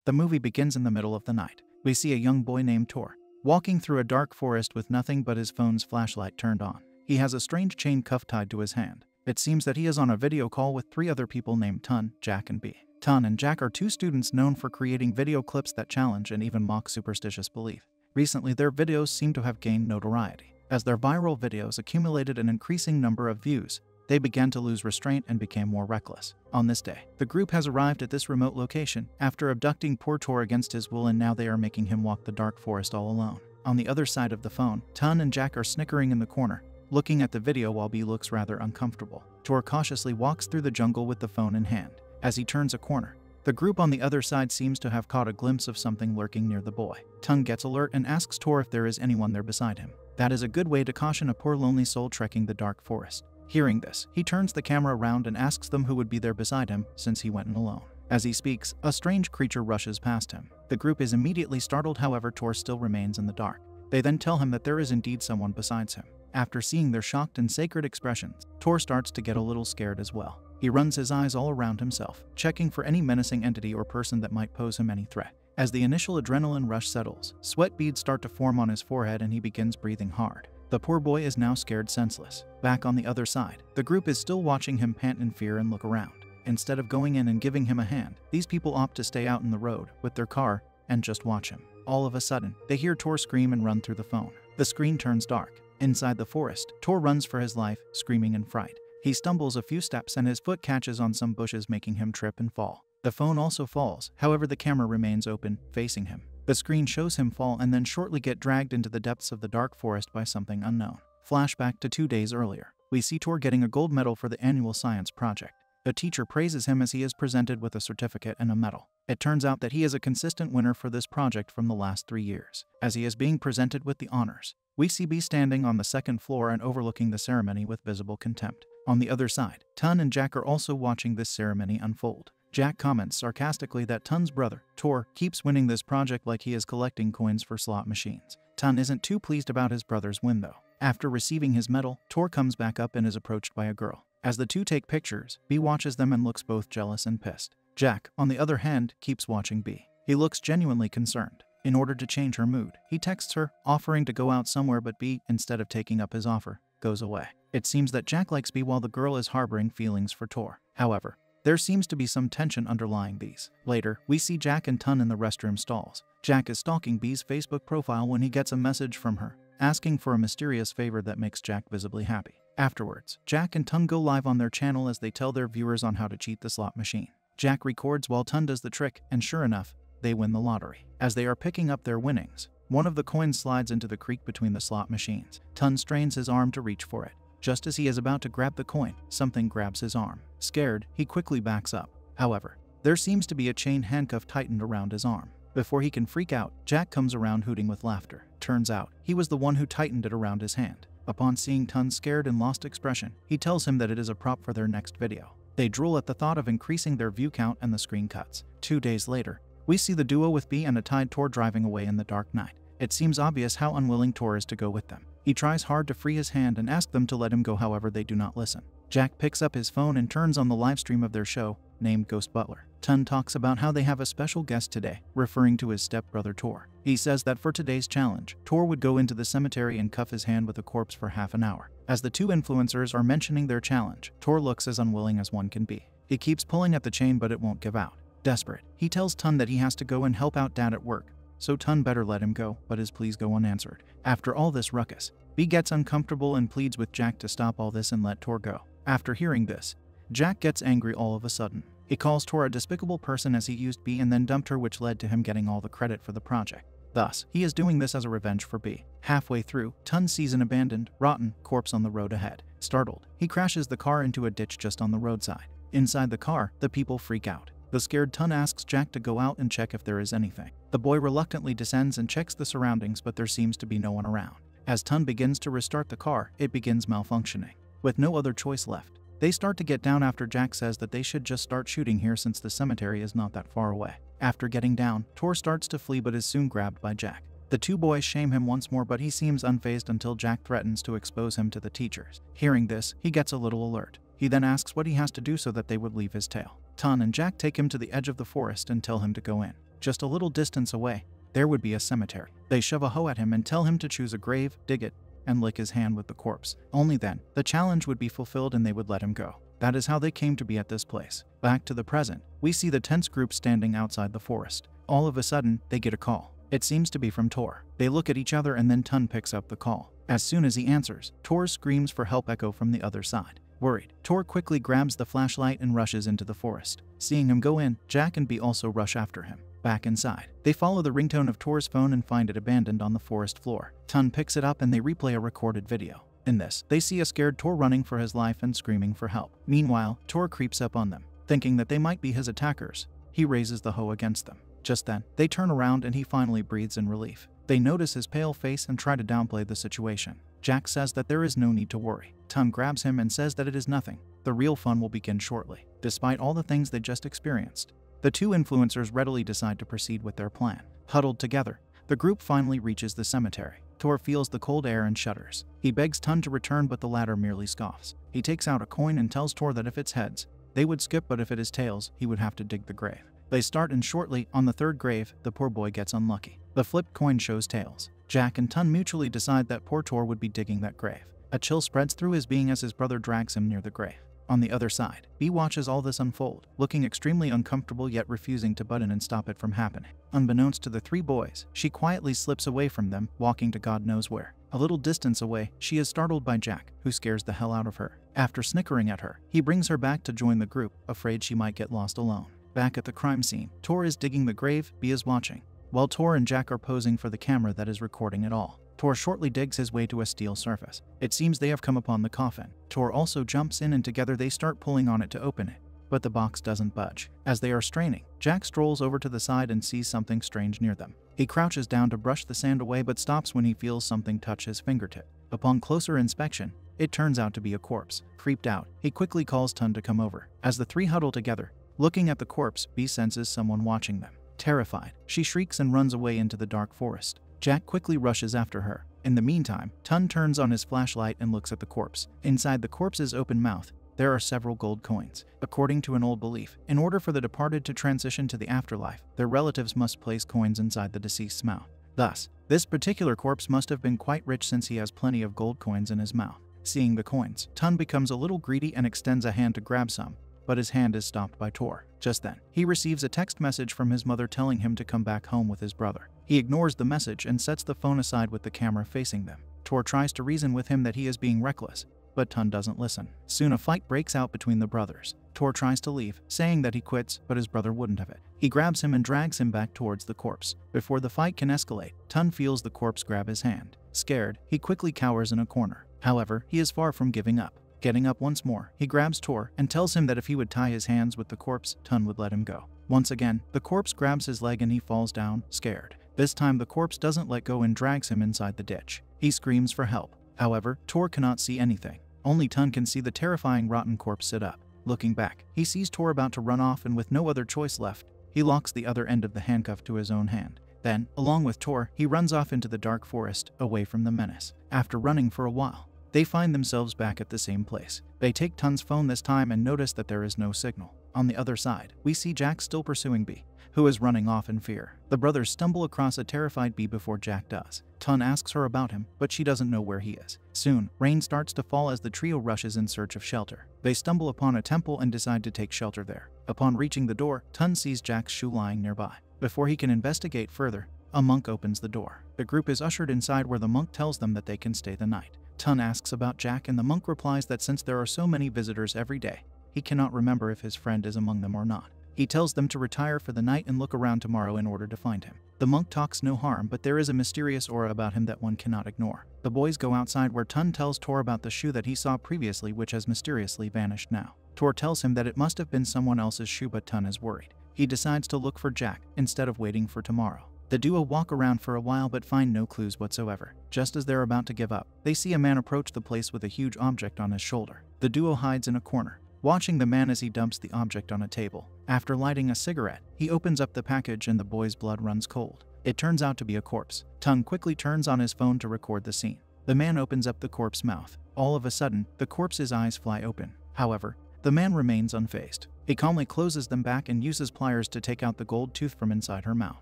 The movie begins in the middle of the night. We see a young boy named Tor walking through a dark forest with nothing but his phone's flashlight turned on. He has a strange chain cuff tied to his hand. It seems that he is on a video call with 3 other people named Tun, Jack, and B. Tun and Jack are 2 students known for creating video clips that challenge and even mock superstitious belief. Recently, their videos seem to have gained notoriety. As their viral videos accumulated an increasing number of views, they began to lose restraint and became more reckless. On this day, the group has arrived at this remote location after abducting poor Tor against his will, and now they are making him walk the dark forest all alone. On the other side of the phone, Tun and Jack are snickering in the corner, looking at the video while B looks rather uncomfortable. Tor cautiously walks through the jungle with the phone in hand. As he turns a corner, the group on the other side seems to have caught a glimpse of something lurking near the boy. Tun gets alert and asks Tor if there is anyone there beside him. That is a good way to caution a poor lonely soul trekking the dark forest. Hearing this, he turns the camera around and asks them who would be there beside him since he went in alone. As he speaks, a strange creature rushes past him. The group is immediately startled, however Tor still remains in the dark. They then tell him that there is indeed someone besides him. After seeing their shocked and sacred expressions, Tor starts to get a little scared as well. He runs his eyes all around himself, checking for any menacing entity or person that might pose him any threat. As the initial adrenaline rush settles, sweat beads start to form on his forehead and he begins breathing hard. The poor boy is now scared senseless. Back on the other side, the group is still watching him pant in fear and look around. Instead of going in and giving him a hand, these people opt to stay out in the road with their car and just watch him. All of a sudden, they hear Tor scream and run through the phone. The screen turns dark. Inside the forest, Tor runs for his life, screaming in fright. He stumbles a few steps and his foot catches on some bushes, making him trip and fall. The phone also falls, however the camera remains open, facing him. The screen shows him fall and then shortly get dragged into the depths of the dark forest by something unknown. Flashback to 2 days earlier. We see Tor getting a gold medal for the annual science project. A teacher praises him as he is presented with a certificate and a medal. It turns out that he is a consistent winner for this project from the last 3 years. As he is being presented with the honors, we see B standing on the 2nd floor and overlooking the ceremony with visible contempt. On the other side, Tun and Jack are also watching this ceremony unfold. Jack comments sarcastically that Tun's brother, Tor, keeps winning this project like he is collecting coins for slot machines. Tun isn't too pleased about his brother's win though. After receiving his medal, Tor comes back up and is approached by a girl. As the two take pictures, B watches them and looks both jealous and pissed. Jack, on the other hand, keeps watching B. He looks genuinely concerned. In order to change her mood, he texts her, offering to go out somewhere, but B, instead of taking up his offer, goes away. It seems that Jack likes B while the girl is harboring feelings for Tor. However, there seems to be some tension underlying these. Later, we see Jack and Tun in the restroom stalls. Jack is stalking B's Facebook profile when he gets a message from her, asking for a mysterious favor that makes Jack visibly happy. Afterwards, Jack and Tun go live on their channel as they tell their viewers on how to cheat the slot machine. Jack records while Tun does the trick, and sure enough, they win the lottery. As they are picking up their winnings, one of the coins slides into the creek between the slot machines. Tun strains his arm to reach for it. Just as he is about to grab the coin, something grabs his arm. Scared, he quickly backs up. However, there seems to be a chain handcuff tightened around his arm. Before he can freak out, Jack comes around hooting with laughter. Turns out, he was the one who tightened it around his hand. Upon seeing Tun's scared and lost expression, he tells him that it is a prop for their next video. They drool at the thought of increasing their view count and the screen cuts. 2 days later, we see the duo with B and a tied Tor driving away in the dark night. It seems obvious how unwilling Tor is to go with them. He tries hard to free his hand and ask them to let him go, however they do not listen. Jack picks up his phone and turns on the live stream of their show, named Ghost Butler. Tun talks about how they have a special guest today, referring to his stepbrother Tor. He says that for today's challenge, Tor would go into the cemetery and cuff his hand with a corpse for half an hour. As the two influencers are mentioning their challenge, Tor looks as unwilling as one can be. He keeps pulling at the chain but it won't give out. Desperate, he tells Tun that he has to go and help out Dad at work, so Tun better let him go, but his pleas go unanswered. After all this ruckus, B gets uncomfortable and pleads with Jack to stop all this and let Tor go. After hearing this, Jack gets angry all of a sudden. He calls Tor a despicable person as he used B and then dumped her, which led to him getting all the credit for the project. Thus, he is doing this as a revenge for B. Halfway through, Tun sees an abandoned, rotten corpse on the road ahead. Startled, he crashes the car into a ditch just on the roadside. Inside the car, the people freak out. The scared Tun asks Jack to go out and check if there is anything. The boy reluctantly descends and checks the surroundings, but there seems to be no one around. As Tun begins to restart the car, it begins malfunctioning. With no other choice left, they start to get down after Jack says that they should just start shooting here since the cemetery is not that far away. After getting down, Tor starts to flee but is soon grabbed by Jack. The two boys shame him once more, but he seems unfazed until Jack threatens to expose him to the teachers. Hearing this, he gets a little alert. He then asks what he has to do so that they would leave his tail. Tun and Jack take him to the edge of the forest and tell him to go in. Just a little distance away, there would be a cemetery. They shove a hoe at him and tell him to choose a grave, dig it, and lick his hand with the corpse. Only then, the challenge would be fulfilled and they would let him go. That is how they came to be at this place. Back to the present, we see the tense group standing outside the forest. All of a sudden, they get a call. It seems to be from Tor. They look at each other and then Tun picks up the call. As soon as he answers, Tor's screams for help echo from the other side. Worried, Tor quickly grabs the flashlight and rushes into the forest. Seeing him go in, Jack and Bee also rush after him. Back inside, they follow the ringtone of Tor's phone and find it abandoned on the forest floor. Tun picks it up and they replay a recorded video. In this, they see a scared Tor running for his life and screaming for help. Meanwhile, Tor creeps up on them. Thinking that they might be his attackers, he raises the hoe against them. Just then, they turn around and he finally breathes in relief. They notice his pale face and try to downplay the situation. Jack says that there is no need to worry. Tun grabs him and says that it is nothing. The real fun will begin shortly. Despite all the things they just experienced, the two influencers readily decide to proceed with their plan. Huddled together, the group finally reaches the cemetery. Tor feels the cold air and shudders. He begs Tun to return, but the latter merely scoffs. He takes out a coin and tells Tor that if it's heads, they would skip, but if it is tails, he would have to dig the grave. They start and shortly, on the third grave, the poor boy gets unlucky. The flipped coin shows tails. Jack and Tun mutually decide that poor Tor would be digging that grave. A chill spreads through his being as his brother drags him near the grave. On the other side, Bee watches all this unfold, looking extremely uncomfortable yet refusing to butt in and stop it from happening. Unbeknownst to the three boys, she quietly slips away from them, walking to God knows where. A little distance away, she is startled by Jack, who scares the hell out of her. After snickering at her, he brings her back to join the group, afraid she might get lost alone. Back at the crime scene, Tor is digging the grave, Bee is watching, while Tor and Jack are posing for the camera that is recording it all. Tor shortly digs his way to a steel surface. It seems they have come upon the coffin. Tor also jumps in and together they start pulling on it to open it, but the box doesn't budge. As they are straining, Jack strolls over to the side and sees something strange near them. He crouches down to brush the sand away but stops when he feels something touch his fingertip. Upon closer inspection, it turns out to be a corpse. Creeped out, he quickly calls Tun to come over. As the three huddle together, looking at the corpse, Bee senses someone watching them. Terrified, she shrieks and runs away into the dark forest. Jack quickly rushes after her. In the meantime, Tun turns on his flashlight and looks at the corpse. Inside the corpse's open mouth, there are several gold coins. According to an old belief, in order for the departed to transition to the afterlife, their relatives must place coins inside the deceased's mouth. Thus, this particular corpse must have been quite rich since he has plenty of gold coins in his mouth. Seeing the coins, Tun becomes a little greedy and extends a hand to grab some, but his hand is stopped by Tor. Just then, he receives a text message from his mother telling him to come back home with his brother. He ignores the message and sets the phone aside with the camera facing them. Tor tries to reason with him that he is being reckless, but Tun doesn't listen. Soon a fight breaks out between the brothers. Tor tries to leave, saying that he quits, but his brother wouldn't have it. He grabs him and drags him back towards the corpse. Before the fight can escalate, Tun feels the corpse grab his hand. Scared, he quickly cowers in a corner. However, he is far from giving up. Getting up once more, he grabs Tor and tells him that if he would tie his hands with the corpse, Tun would let him go. Once again, the corpse grabs his leg and he falls down, scared. This time the corpse doesn't let go and drags him inside the ditch. He screams for help. However, Tor cannot see anything. Only Tun can see the terrifying rotten corpse sit up. Looking back, he sees Tor about to run off and with no other choice left, he locks the other end of the handcuff to his own hand. Then, along with Tor, he runs off into the dark forest, away from the menace. After running for a while, they find themselves back at the same place. They take Tun's phone this time and notice that there is no signal. On the other side, we see Jack still pursuing Bee, who is running off in fear. The brothers stumble across a terrified Bee before Jack does. Tun asks her about him, but she doesn't know where he is. Soon, rain starts to fall as the trio rushes in search of shelter. They stumble upon a temple and decide to take shelter there. Upon reaching the door, Tun sees Jack's shoe lying nearby. Before he can investigate further, a monk opens the door. The group is ushered inside where the monk tells them that they can stay the night. Tun asks about Jack and the monk replies that since there are so many visitors every day, he cannot remember if his friend is among them or not. He tells them to retire for the night and look around tomorrow in order to find him. The monk talks no harm, but there is a mysterious aura about him that one cannot ignore. The boys go outside where Tun tells Tor about the shoe that he saw previously which has mysteriously vanished now. Tor tells him that it must have been someone else's shoe, but Tun is worried. He decides to look for Jack instead of waiting for tomorrow. The duo walk around for a while but find no clues whatsoever. Just as they're about to give up, they see a man approach the place with a huge object on his shoulder. The duo hides in a corner, watching the man as he dumps the object on a table. After lighting a cigarette, he opens up the package and the boy's blood runs cold. It turns out to be a corpse. Tun quickly turns on his phone to record the scene. The man opens up the corpse's mouth. All of a sudden, the corpse's eyes fly open. However, The man remains unfazed. He calmly closes them back and uses pliers to take out the gold tooth from inside her mouth.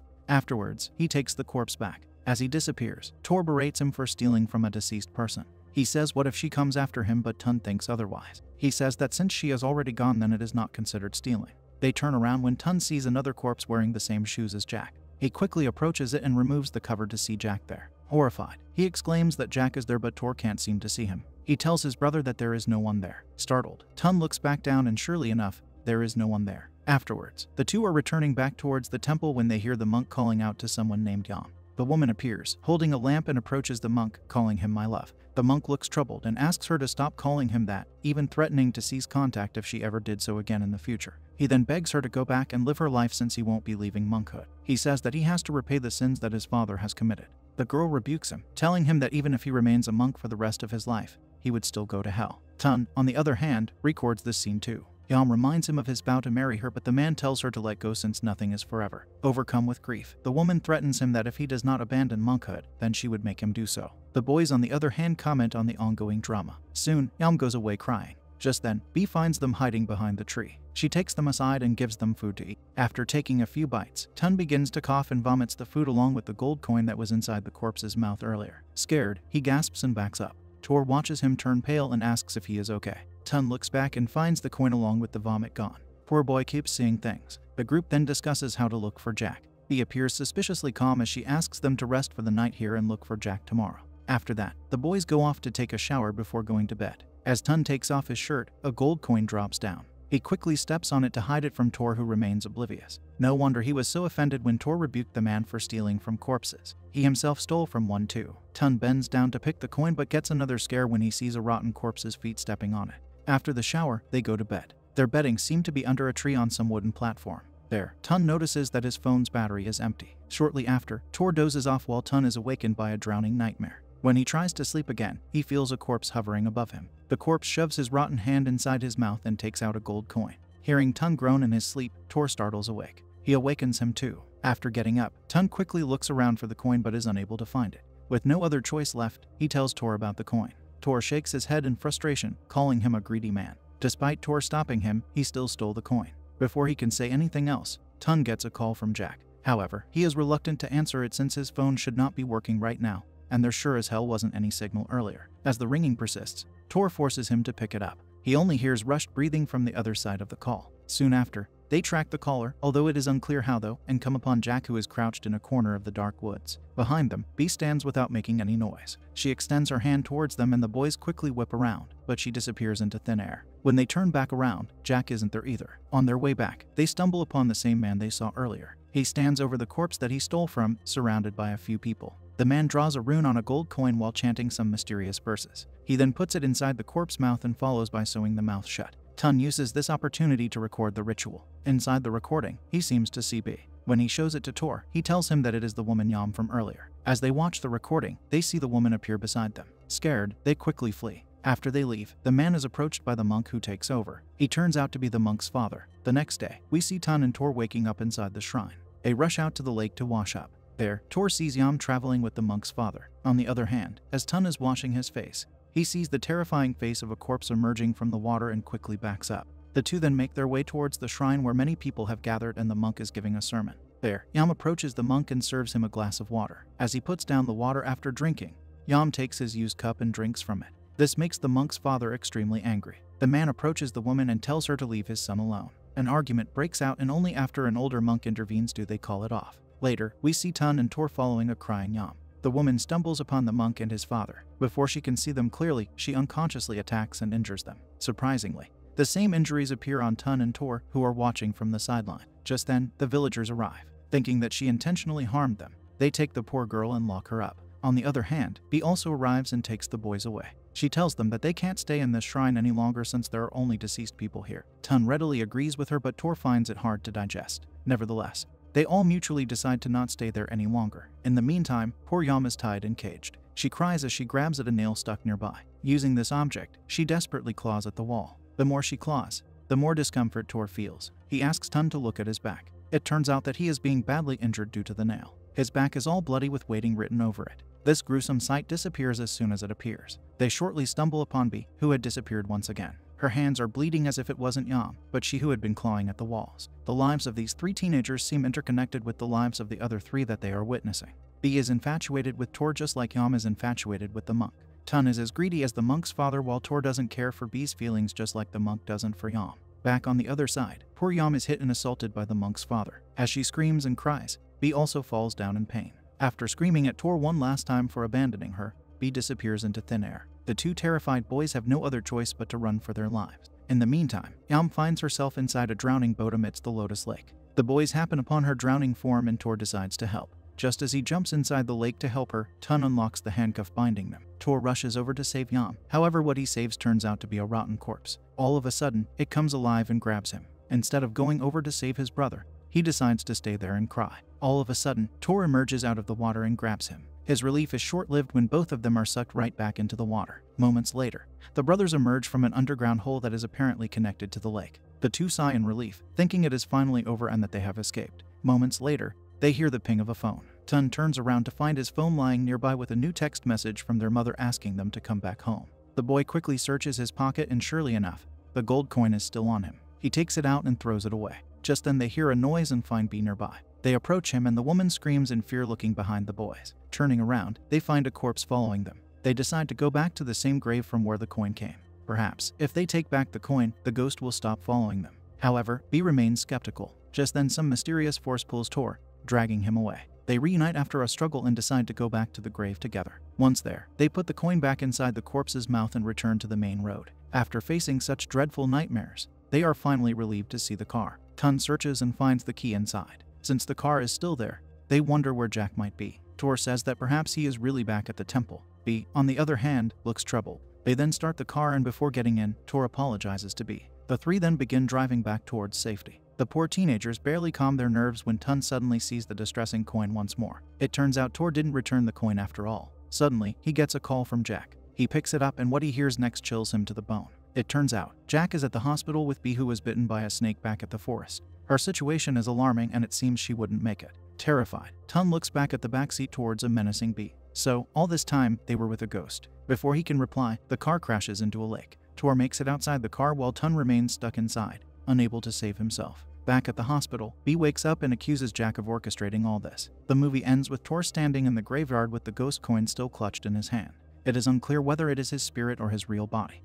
Afterwards, he takes the corpse back. As he disappears, Tor berates him for stealing from a deceased person. He says what if she comes after him, but Tun thinks otherwise. He says that since she has already gone, then it is not considered stealing. They turn around when Tun sees another corpse wearing the same shoes as Jack. He quickly approaches it and removes the cover to see Jack there. Horrified, he exclaims that Jack is there, but Tor can't seem to see him. He tells his brother that there is no one there. Startled, Tun looks back down and surely enough, there is no one there. Afterwards, the two are returning back towards the temple when they hear the monk calling out to someone named Yam. The woman appears, holding a lamp, and approaches the monk, calling him my love. The monk looks troubled and asks her to stop calling him that, even threatening to cease contact if she ever did so again in the future. He then begs her to go back and live her life since he won't be leaving monkhood. He says that he has to repay the sins that his father has committed. The girl rebukes him, telling him that even if he remains a monk for the rest of his life, he would still go to hell. Tun, on the other hand, records this scene too. Yam reminds him of his vow to marry her, but the man tells her to let go since nothing is forever. Overcome with grief, the woman threatens him that if he does not abandon monkhood, then she would make him do so. The boys, on the other hand, comment on the ongoing drama. Soon, Yam goes away crying. Just then, Bee finds them hiding behind the tree. She takes them aside and gives them food to eat. After taking a few bites, Tun begins to cough and vomits the food along with the gold coin that was inside the corpse's mouth earlier. Scared, he gasps and backs up. Tor watches him turn pale and asks if he is okay. Tun looks back and finds the coin along with the vomit gone. Poor boy keeps seeing things. The group then discusses how to look for Jack. He appears suspiciously calm as she asks them to rest for the night here and look for Jack tomorrow. After that, the boys go off to take a shower before going to bed. As Tun takes off his shirt, a gold coin drops down. He quickly steps on it to hide it from Tor, who remains oblivious. No wonder he was so offended when Tor rebuked the man for stealing from corpses. He himself stole from one too. Tun bends down to pick the coin but gets another scare when he sees a rotten corpse's feet stepping on it. After the shower, they go to bed. Their bedding seemed to be under a tree on some wooden platform. There, Tun notices that his phone's battery is empty. Shortly after, Tor dozes off while Tun is awakened by a drowning nightmare. When he tries to sleep again, he feels a corpse hovering above him. The corpse shoves his rotten hand inside his mouth and takes out a gold coin. Hearing Tun groan in his sleep, Tor startles awake. He awakens him too. After getting up, Tun quickly looks around for the coin but is unable to find it. With no other choice left, he tells Tor about the coin. Tor shakes his head in frustration, calling him a greedy man. Despite Tor stopping him, he still stole the coin. Before he can say anything else, Tun gets a call from Jack. However, he is reluctant to answer it since his phone should not be working right now, and there sure as hell wasn't any signal earlier. As the ringing persists, Tor forces him to pick it up. He only hears rushed breathing from the other side of the call. Soon after, they track the caller, although it is unclear how though, and come upon Jack, who is crouched in a corner of the dark woods. Behind them, Bee stands without making any noise. She extends her hand towards them and the boys quickly whip around, but she disappears into thin air. When they turn back around, Jack isn't there either. On their way back, they stumble upon the same man they saw earlier. He stands over the corpse that he stole from, surrounded by a few people. The man draws a rune on a gold coin while chanting some mysterious verses. He then puts it inside the corpse's mouth and follows by sewing the mouth shut. Tun uses this opportunity to record the ritual. Inside the recording, he seems to see Bee. When he shows it to Tor, he tells him that it is the woman Yam from earlier. As they watch the recording, they see the woman appear beside them. Scared, they quickly flee. After they leave, the man is approached by the monk, who takes over. He turns out to be the monk's father. The next day, we see Tun and Tor waking up inside the shrine. They rush out to the lake to wash up. There, Tor sees Yam traveling with the monk's father. On the other hand, as Tun is washing his face, he sees the terrifying face of a corpse emerging from the water and quickly backs up. The two then make their way towards the shrine where many people have gathered and the monk is giving a sermon. There, Yam approaches the monk and serves him a glass of water. As he puts down the water after drinking, Yam takes his used cup and drinks from it. This makes the monk's father extremely angry. The man approaches the woman and tells her to leave his son alone. An argument breaks out and only after an older monk intervenes do they call it off. Later, we see Tun and Tor following a crying Yam. The woman stumbles upon the monk and his father. Before she can see them clearly, she unconsciously attacks and injures them. Surprisingly, the same injuries appear on Tun and Tor, who are watching from the sideline. Just then, the villagers arrive. Thinking that she intentionally harmed them, they take the poor girl and lock her up. On the other hand, Bee also arrives and takes the boys away. She tells them that they can't stay in this shrine any longer since there are only deceased people here. Tun readily agrees with her, but Tor finds it hard to digest. Nevertheless, they all mutually decide to not stay there any longer. In the meantime, poor Yam is tied and caged. She cries as she grabs at a nail stuck nearby. Using this object, she desperately claws at the wall. The more she claws, the more discomfort Tor feels. He asks Tun to look at his back. It turns out that he is being badly injured due to the nail. His back is all bloody with waiting written over it. This gruesome sight disappears as soon as it appears. They shortly stumble upon Bee, who had disappeared once again. Her hands are bleeding as if it wasn't Yam, but she who had been clawing at the walls. The lives of these 3 teenagers seem interconnected with the lives of the other 3 that they are witnessing. B is infatuated with Tor just like Yam is infatuated with the monk. Tun is as greedy as the monk's father, while Tor doesn't care for B's feelings just like the monk doesn't for Yam. Back on the other side, poor Yam is hit and assaulted by the monk's father. As she screams and cries, B also falls down in pain. After screaming at Tor one last time for abandoning her, B disappears into thin air. The 2 terrified boys have no other choice but to run for their lives. In the meantime, Yam finds herself inside a drowning boat amidst the Lotus Lake. The boys happen upon her drowning form and Tor decides to help. Just as he jumps inside the lake to help her, Tun unlocks the handcuff binding them. Tor rushes over to save Yam. However, what he saves turns out to be a rotten corpse. All of a sudden, it comes alive and grabs him. Instead of going over to save his brother, he decides to stay there and cry. All of a sudden, Tor emerges out of the water and grabs him. His relief is short-lived when both of them are sucked right back into the water. Moments later, the brothers emerge from an underground hole that is apparently connected to the lake. The 2 sigh in relief, thinking it is finally over and that they have escaped. Moments later, they hear the ping of a phone. Tun turns around to find his phone lying nearby with a new text message from their mother asking them to come back home. The boy quickly searches his pocket and surely enough, the gold coin is still on him. He takes it out and throws it away. Just then they hear a noise and find B nearby. They approach him and the woman screams in fear, looking behind the boys. Turning around, they find a corpse following them. They decide to go back to the same grave from where the coin came. Perhaps, if they take back the coin, the ghost will stop following them. However, B remains skeptical. Just then some mysterious force pulls Tor, dragging him away. They reunite after a struggle and decide to go back to the grave together. Once there, they put the coin back inside the corpse's mouth and return to the main road. After facing such dreadful nightmares, they are finally relieved to see the car. Tun searches and finds the key inside. Since the car is still there, they wonder where Jack might be. Tor says that perhaps he is really back at the temple. B, on the other hand, looks troubled. They then start the car and before getting in, Tor apologizes to B. The 3 then begin driving back towards safety. The poor teenagers barely calm their nerves when Tun suddenly sees the distressing coin once more. It turns out Tor didn't return the coin after all. Suddenly, he gets a call from Jack. He picks it up and what he hears next chills him to the bone. It turns out, Jack is at the hospital with B, who was bitten by a snake back at the forest. Her situation is alarming and it seems she wouldn't make it. Terrified, Tun looks back at the backseat towards a menacing B. So, all this time, they were with a ghost. Before he can reply, the car crashes into a lake. Tor makes it outside the car while Tun remains stuck inside, unable to save himself. Back at the hospital, B wakes up and accuses Jack of orchestrating all this. The movie ends with Tor standing in the graveyard with the ghost coin still clutched in his hand. It is unclear whether it is his spirit or his real body.